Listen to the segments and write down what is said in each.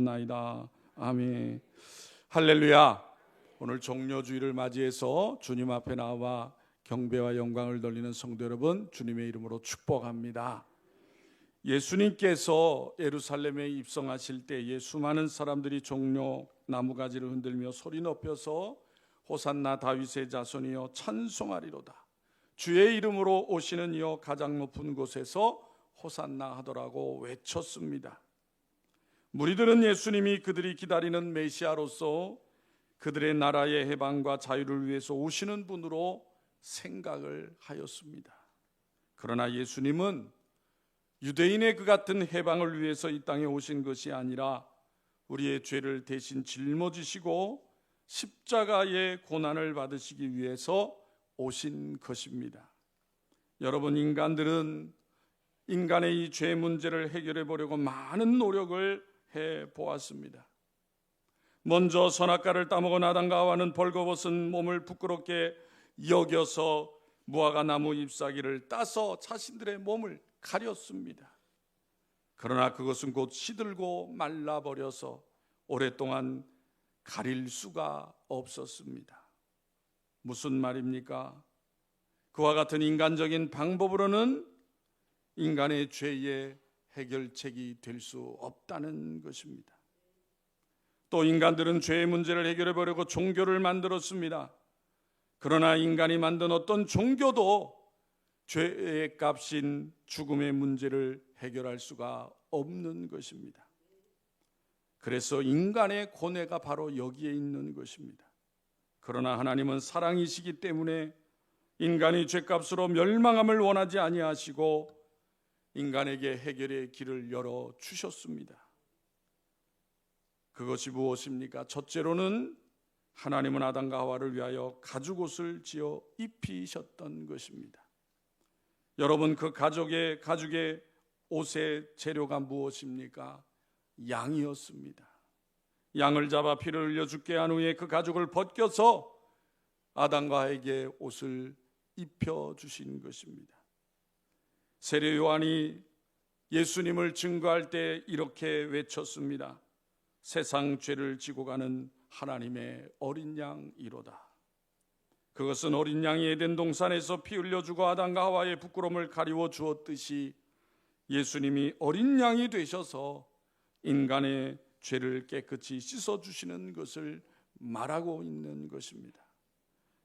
나이다. 아멘. 할렐루야. 오늘 종료주일을 맞이해서 주님 앞에 나와 경배와 영광을 돌리는 성도 여러분, 주님의 이름으로 축복합니다. 예수님께서 예루살렘에 입성하실 때에 수많은 사람들이 종려 나무가지를 흔들며 소리 높여서 호산나 다윗의 자손이여 찬송하리로다, 주의 이름으로 오시는 이여 가장 높은 곳에서 호산나 하더라고 외쳤습니다. 무리들은 예수님이 그들이 기다리는 메시아로서 그들의 나라의 해방과 자유를 위해서 오시는 분으로 생각을 하였습니다. 그러나 예수님은 유대인의 그 같은 해방을 위해서 이 땅에 오신 것이 아니라 우리의 죄를 대신 짊어지시고 십자가의 고난을 받으시기 위해서 오신 것입니다. 여러분, 인간들은 인간의 이 죄 문제를 해결해 보려고 많은 노력을 해 보았습니다. 먼저 선악과를 따먹은 아담과 하와는 벌거벗은 몸을 부끄럽게 여겨서 무화과 나무 잎사귀를 따서 자신들의 몸을 가렸습니다. 그러나 그것은 곧 시들고 말라버려서 오랫동안 가릴 수가 없었습니다. 무슨 말입니까? 그와 같은 인간적인 방법으로는 인간의 죄의 해결책이 될 수 없다는 것입니다. 또 인간들은 죄의 문제를 해결해 보려고 종교를 만들었습니다. 그러나 인간이 만든 어떤 종교도 죄의 값인 죽음의 문제를 해결할 수가 없는 것입니다. 그래서 인간의 고뇌가 바로 여기에 있는 것입니다. 그러나 하나님은 사랑이시기 때문에 인간이 죄값으로 멸망함을 원하지 아니하시고 인간에게 해결의 길을 열어 주셨습니다. 그것이 무엇입니까? 첫째로는 하나님은 아담과 하와를 위하여 가죽옷을 지어 입히셨던 것입니다. 여러분, 그 가죽의 옷의 재료가 무엇입니까? 양이었습니다. 양을 잡아 피를 흘려 죽게 한 후에 그 가죽을 벗겨서 아담과 하와에게 옷을 입혀주신 것입니다. 세례 요한이 예수님을 증거할 때 이렇게 외쳤습니다. 세상 죄를 지고 가는 하나님의 어린 양이로다. 그것은 어린 양이 에덴 동산에서 피 흘려주고 아담과 하와의 부끄러움을 가리워 주었듯이 예수님이 어린 양이 되셔서 인간의 죄를 깨끗이 씻어주시는 것을 말하고 있는 것입니다.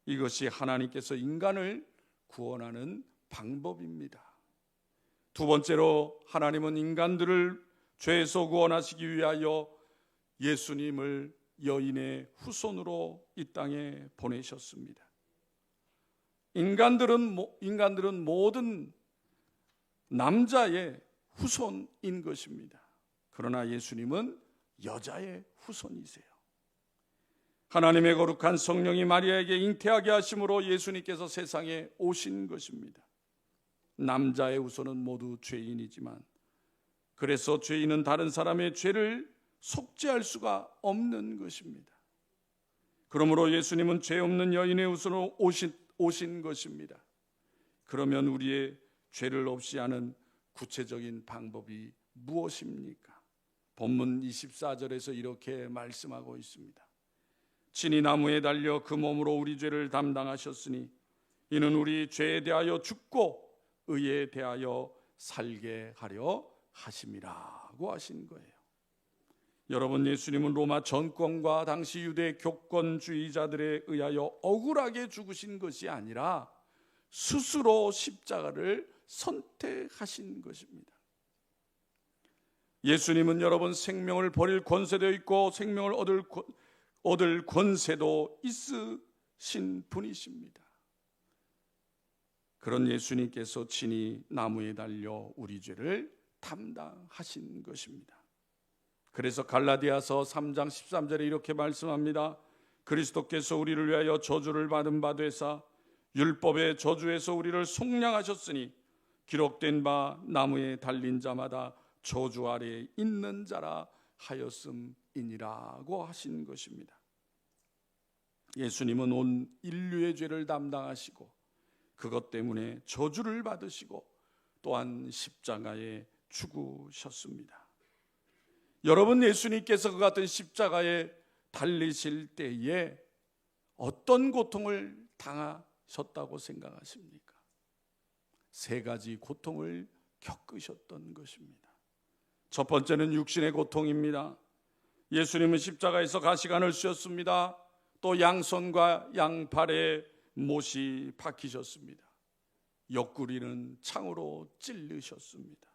이것이 하나님께서 인간을 구원하는 방법입니다. 두 번째로 하나님은 인간들을 죄에서 구원하시기 위하여 예수님을 여인의 후손으로 이 땅에 보내셨습니다. 인간들은 모든 남자의 후손인 것입니다. 그러나 예수님은 여자의 후손이세요. 하나님의 거룩한 성령이 마리아에게 잉태하게 하심으로 예수님께서 세상에 오신 것입니다. 남자의 후손은 모두 죄인이지만 그래서 죄인은 다른 사람의 죄를 속죄할 수가 없는 것입니다. 그러므로 예수님은 죄 없는 여인의 후손으로 오신 것입니다. 그러면 우리의 죄를 없이 하는 구체적인 방법이 무엇입니까? 본문 24절에서 이렇게 말씀하고 있습니다. 친히 나무에 달려 그 몸으로 우리 죄를 담당하셨으니 이는 우리 죄에 대하여 죽고 의에 대하여 살게 하려 하심이라고 하신 거예요. 여러분, 예수님은 로마 정권과 당시 유대 교권주의자들에 의하여 억울하게 죽으신 것이 아니라 스스로 십자가를 선택하신 것입니다. 예수님은 여러분 생명을 버릴 권세도 있고 생명을 얻을 권세도 있으신 분이십니다. 그런 예수님께서 친히 나무에 달려 우리 죄를 담당하신 것입니다. 그래서 갈라디아서 3장 13절에 이렇게 말씀합니다. 그리스도께서 우리를 위하여 저주를 받은 바 되사 율법의 저주에서 우리를 속량하셨으니 기록된 바 나무에 달린 자마다 저주 아래에 있는 자라 하였음이니라고 하신 것입니다. 예수님은 온 인류의 죄를 담당하시고 그것 때문에 저주를 받으시고 또한 십자가에 죽으셨습니다. 여러분, 예수님께서 그 같은 십자가에 달리실 때에 어떤 고통을 당하셨다고 생각하십니까? 세 가지 고통을 겪으셨던 것입니다. 첫 번째는 육신의 고통입니다. 예수님은 십자가에서 가시관을 씌웠습니다. 또 양손과 양팔에 못이 박히셨습니다. 옆구리는 창으로 찔르셨습니다.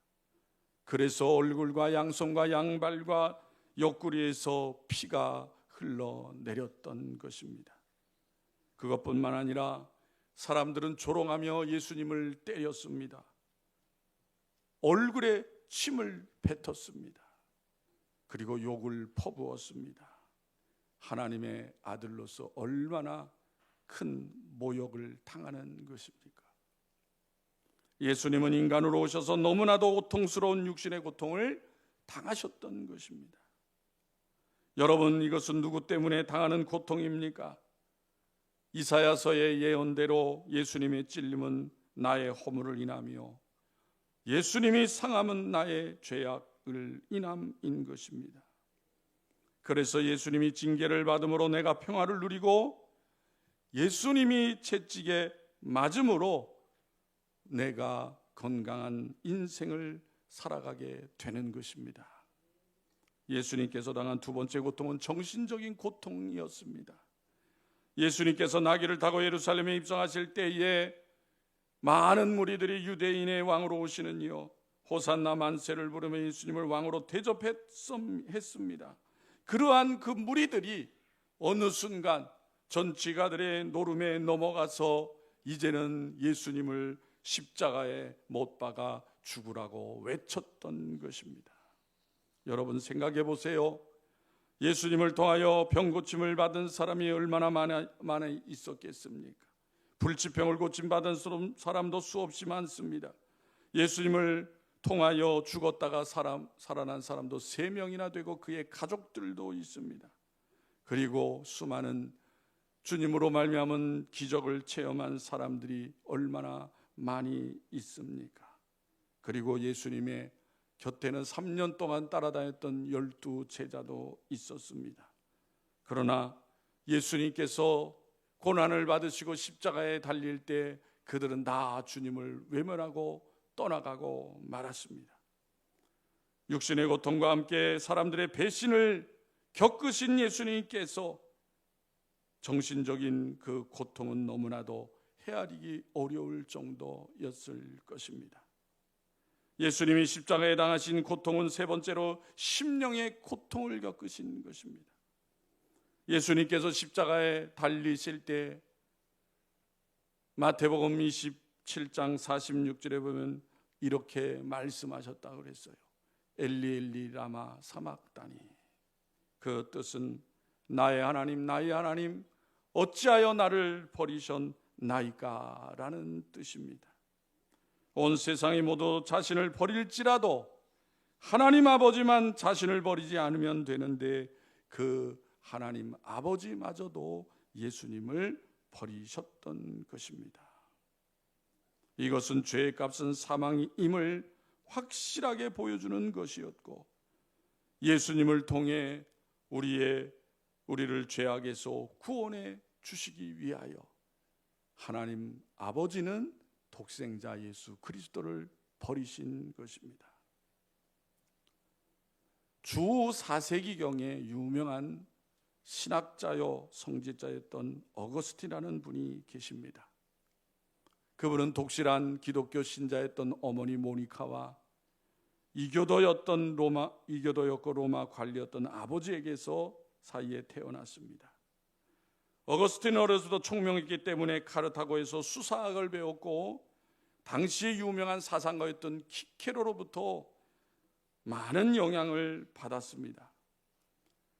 그래서 얼굴과 양손과 양발과 옆구리에서 피가 흘러내렸던 것입니다. 그것뿐만 아니라 사람들은 조롱하며 예수님을 때렸습니다. 얼굴에 침을 뱉었습니다. 그리고 욕을 퍼부었습니다. 하나님의 아들로서 얼마나 큰 모욕을 당하는 것입니까? 예수님은 인간으로 오셔서 너무나도 고통스러운 육신의 고통을 당하셨던 것입니다. 여러분, 이것은 누구 때문에 당하는 고통입니까? 이사야서의 예언대로 예수님의 찔림은 나의 허물을 인하며 예수님이 상함은 나의 죄악을 인함인 것입니다. 그래서 예수님이 징계를 받음으로 내가 평화를 누리고 예수님이 채찍에 맞음으로 내가 건강한 인생을 살아가게 되는 것입니다. 예수님께서 당한 두 번째 고통은 정신적인 고통이었습니다. 예수님께서 나귀를 타고 예루살렘에 입성하실 때에 많은 무리들이 유대인의 왕으로 오시는 이여 호산나 만세를 부르며 예수님을 왕으로 대접했습니다. 그러한 그 무리들이 어느 순간 전치가들의 노름에 넘어가서 이제는 예수님을 십자가에 못 박아 죽으라고 외쳤던 것입니다. 여러분, 생각해 보세요. 예수님을 통하여 병 고침을 받은 사람이 얼마나 많아 있었겠습니까? 불치병을 고침받은 사람도 수없이 많습니다. 예수님을 통하여 죽었다가 살아난 사람도 3명이나 되고 그의 가족들도 있습니다. 그리고 수많은 주님으로 말미암은 기적을 체험한 사람들이 얼마나 많이 있습니까? 그리고 예수님의 곁에는 3년 동안 따라다녔던 12 제자도 있었습니다. 그러나 예수님께서 고난을 받으시고 십자가에 달릴 때 그들은 다 주님을 외면하고 떠나가고 말았습니다. 육신의 고통과 함께 사람들의 배신을 겪으신 예수님께서 정신적인 그 고통은 너무나도 헤아리기 어려울 정도였을 것입니다. 예수님이 십자가에 당하신 고통은 세 번째로 심령의 고통을 겪으신 것입니다. 예수님께서 십자가에 달리실 때 마태복음 27장 46절에 보면 이렇게 말씀하셨다고 그랬어요. 엘리 엘리 라마 사막다니. 그 뜻은 나의 하나님 나의 하나님 어찌하여 나를 버리셨나이까 라는 뜻입니다. 온 세상이 모두 자신을 버릴지라도 하나님 아버지만 자신을 버리지 않으면 되는데 그 하나님 아버지마저도 예수님을 버리셨던 것입니다. 이것은 죄의 값은 사망임을 확실하게 보여주는 것이었고 예수님을 통해 우리를 죄악에서 구원해 주시기 위하여 하나님 아버지는 독생자 예수 그리스도를 버리신 것입니다. 주 4세기경에 유명한 신학자요 성직자였던 어거스틴이라는 분이 계십니다. 그분은 독실한 기독교 신자였던 어머니 모니카와 이교도였고 로마 관리였던 아버지에게서 사이에 태어났습니다. 어거스틴은 어려서부터 총명했기 때문에 카르타고에서 수사학을 배웠고 당시에 유명한 사상가였던 키케로로부터 많은 영향을 받았습니다.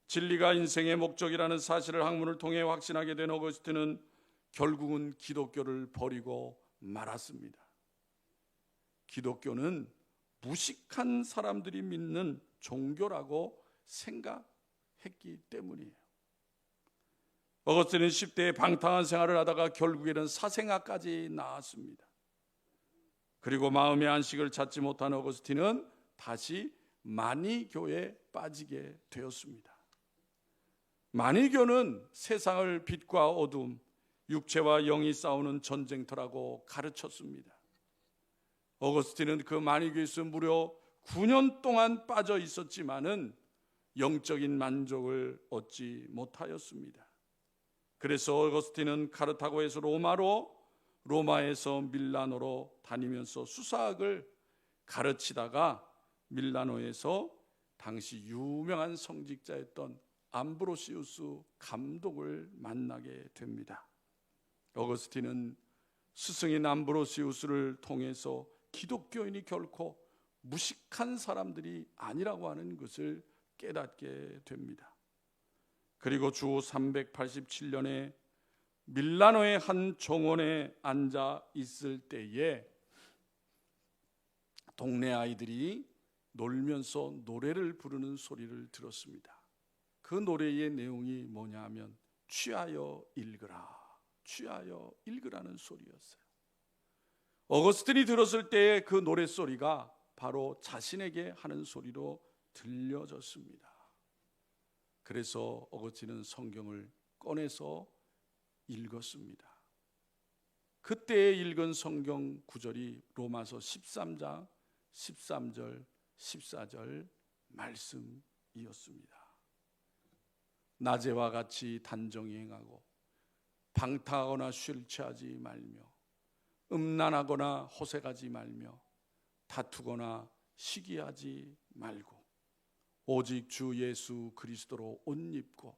진리가 인생의 목적이라는 사실을 학문을 통해 확신하게 된 어거스틴은 결국은 기독교를 버리고 말았습니다. 기독교는 무식한 사람들이 믿는 종교라고 생각했기 때문이에요. 어거스틴은 10대에 방탕한 생활을 하다가 결국에는 사생아까지 낳았습니다. 그리고 마음의 안식을 찾지 못한 어거스틴은 다시 만이교에 빠지게 되었습니다. 만이교는 세상을 빛과 어둠, 육체와 영이 싸우는 전쟁터라고 가르쳤습니다. 어거스틴은 그 만이교에서 무려 9년 동안 빠져 있었지만은 영적인 만족을 얻지 못하였습니다. 그래서 어거스틴은 카르타고에서 로마로, 로마에서 밀라노로 다니면서 수사학을 가르치다가 밀라노에서 당시 유명한 성직자였던 암브로시우스 감독을 만나게 됩니다. 어거스틴은 스승인 암브로시우스를 통해서 기독교인이 결코 무식한 사람들이 아니라고 하는 것을 깨닫게 됩니다. 그리고 주 387년에 밀라노의 한 정원에 앉아 있을 때에 동네 아이들이 놀면서 노래를 부르는 소리를 들었습니다. 그 노래의 내용이 뭐냐 하면 취하여 읽으라, 취하여 읽으라는 소리였어요. 어거스틴이 들었을 때의 그 노랫소리가 바로 자신에게 하는 소리로 들려졌습니다. 그래서 어거스틴은 성경을 꺼내서 읽었습니다. 그때 읽은 성경 구절이 로마서 13장 13절 14절 말씀이었습니다. 낮에와 같이 단정히 행하고 방탕하거나 술 취하지 말며 음란하거나 호색하지 말며 다투거나 시기하지 말고 오직 주 예수 그리스도로 옷 입고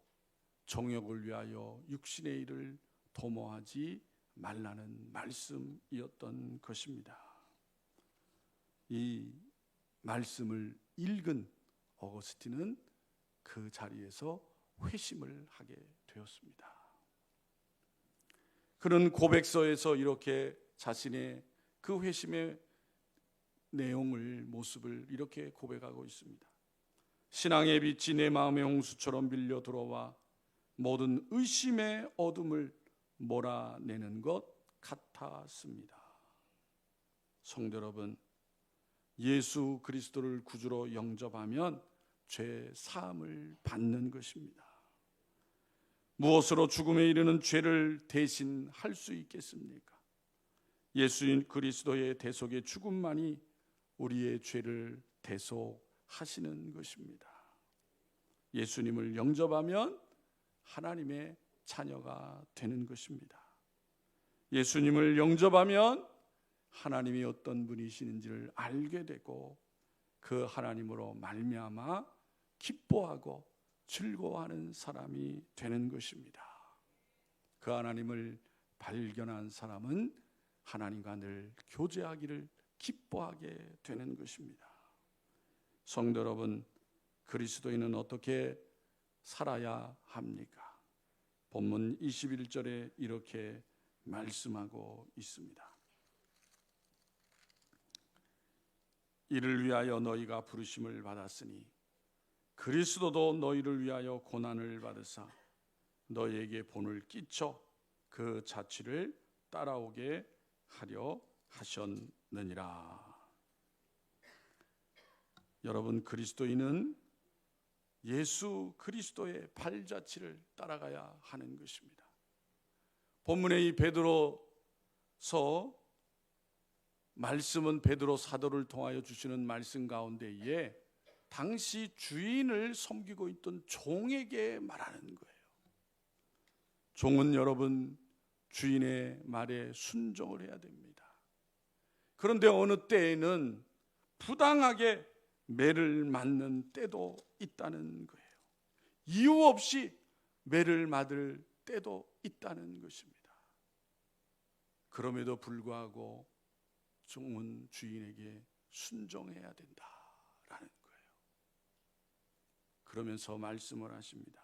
정욕을 위하여 육신의 일을 도모하지 말라는 말씀이었던 것입니다. 이 말씀을 읽은 어거스틴은 그 자리에서 회심을 하게 되었습니다. 그는 고백서에서 이렇게 자신의 그 회심의 내용을, 모습을 이렇게 고백하고 있습니다. 신앙의 빛이 내 마음의 홍수처럼 밀려 들어와 모든 의심의 어둠을 몰아내는 것 같았습니다. 성도 여러분, 예수 그리스도를 구주로 영접하면 죄 사함을 받는 것입니다. 무엇으로 죽음에 이르는 죄를 대신할 수 있겠습니까? 예수인 그리스도의 대속의 죽음만이 우리의 죄를 대속하시는 것입니다. 예수님을 영접하면 하나님의 자녀가 되는 것입니다. 예수님을 영접하면 하나님이 어떤 분이시는지를 알게 되고 그 하나님으로 말미암아 기뻐하고 즐거워하는 사람이 되는 것입니다. 그 하나님을 발견한 사람은 하나님과 늘 교제하기를 기뻐하게 되는 것입니다. 성도 여러분, 그리스도인은 어떻게 살아야 합니까? 본문 21절에 이렇게 말씀하고 있습니다. 이를 위하여 너희가 부르심을 받았으니 그리스도도 너희를 위하여 고난을 받으사 너희에게 본을 끼쳐 그 자취를 따라오게 하려 하셨느니라. 여러분, 그리스도인은 예수 그리스도의 발자취를 따라가야 하는 것입니다. 본문의 이 베드로서 말씀은 베드로 사도를 통하여 주시는 말씀 가운데에 당시 주인을 섬기고 있던 종에게 말하는 거예요. 종은 여러분 주인의 말에 순종을 해야 됩니다. 그런데 어느 때에는 부당하게 매를 맞는 때도 있다는 거예요. 이유 없이 매를 맞을 때도 있다는 것입니다. 그럼에도 불구하고 종은 주인에게 순종해야 된다라는 거예요. 그러면서 말씀을 하십니다.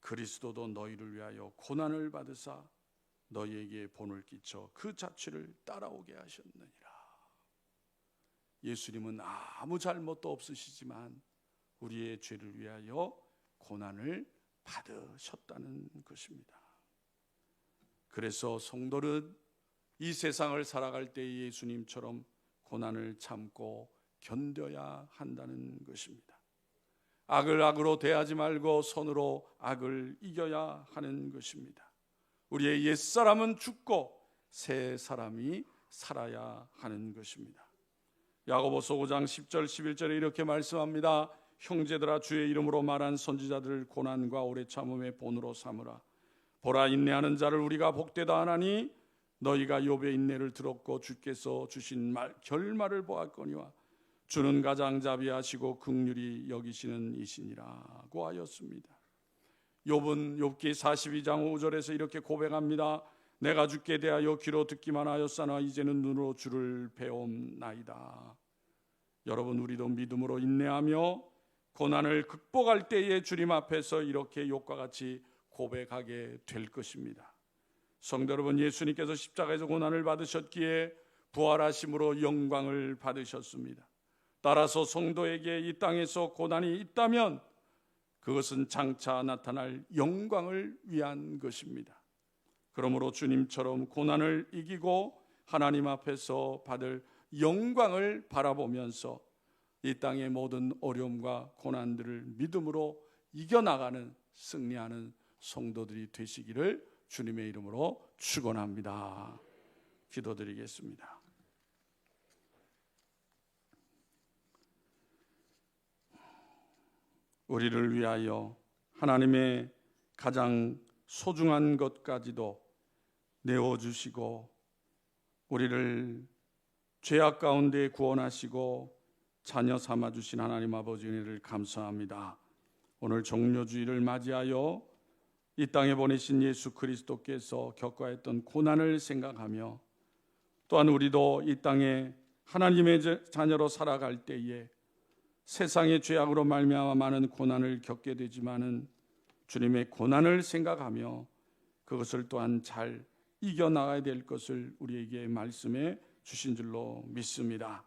그리스도도 너희를 위하여 고난을 받으사 너희에게 본을 끼쳐 그 자취를 따라오게 하셨느니라. 예수님은 아무 잘못도 없으시지만 우리의 죄를 위하여 고난을 받으셨다는 것입니다. 그래서 성도는 이 세상을 살아갈 때 예수님처럼 고난을 참고 견뎌야 한다는 것입니다. 악을 악으로 대하지 말고 선으로 악을 이겨야 하는 것입니다. 우리의 옛사람은 죽고 새 사람이 살아야 하는 것입니다. 야고보서 5장 10절 11절에 이렇게 말씀합니다. 형제들아, 주의 이름으로 말한 선지자들을 고난과 오래 참음의 본으로 삼으라. 보라, 인내하는 자를 우리가 복되다 하나니 너희가 욥의 인내를 들었고 주께서 주신 결말을 보았거니와 주는 가장 자비하시고 긍휼히 여기시는 이시니라고 하였습니다. 욥은 욥기 42장 5절에서 이렇게 고백합니다. 내가 주께 대하여 귀로 듣기만 하였으나 이제는 눈으로 주를 배움나이다. 여러분, 우리도 믿음으로 인내하며 고난을 극복할 때에 주님 앞에서 이렇게 욥과 같이 고백하게 될 것입니다. 성도 여러분, 예수님께서 십자가에서 고난을 받으셨기에 부활하심으로 영광을 받으셨습니다. 따라서 성도에게 이 땅에서 고난이 있다면 그것은 장차 나타날 영광을 위한 것입니다. 그러므로 주님처럼 고난을 이기고 하나님 앞에서 받을 영광을 바라보면서 이 땅의 모든 어려움과 고난들을 믿음으로 이겨나가는, 승리하는 성도들이 되시기를 주님의 이름으로 축원합니다. 기도드리겠습니다. 우리를 위하여 하나님의 가장 소중한 것까지도 내어주시고 우리를 죄악 가운데 구원하시고 자녀 삼아주신 하나님 아버지 은혜를 감사합니다. 오늘 종료주일을 맞이하여 이 땅에 보내신 예수 그리스도께서 겪어야 했던 고난을 생각하며 또한 우리도 이 땅에 하나님의 자녀로 살아갈 때에 세상의 죄악으로 말미암아 많은 고난을 겪게 되지만은 주님의 고난을 생각하며 그것을 또한 잘 이겨나가야 될 것을 우리에게 말씀해 주신 줄로 믿습니다.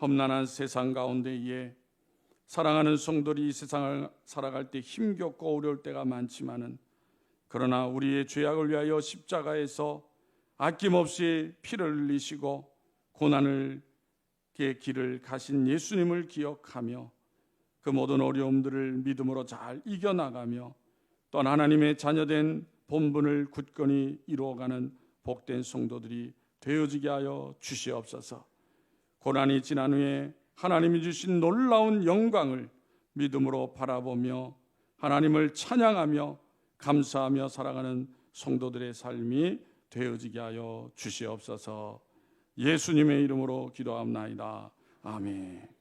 험난한 세상 가운데에 사랑하는 성도들이 이 세상을 살아갈 때 힘겹고 어려울 때가 많지만은 그러나 우리의 죄악을 위하여 십자가에서 아낌없이 피를 흘리시고 고난의 길을 가신 예수님을 기억하며 그 모든 어려움들을 믿음으로 잘 이겨나가며 또한 하나님의 자녀된 본분을 굳건히 이루어가는 복된 성도들이 되어지게 하여 주시옵소서. 고난이 지난 후에 하나님이 주신 놀라운 영광을 믿음으로 바라보며 하나님을 찬양하며 감사하며 살아가는 성도들의 삶이 되어지게 하여 주시옵소서. 예수님의 이름으로 기도합나이다. 아멘.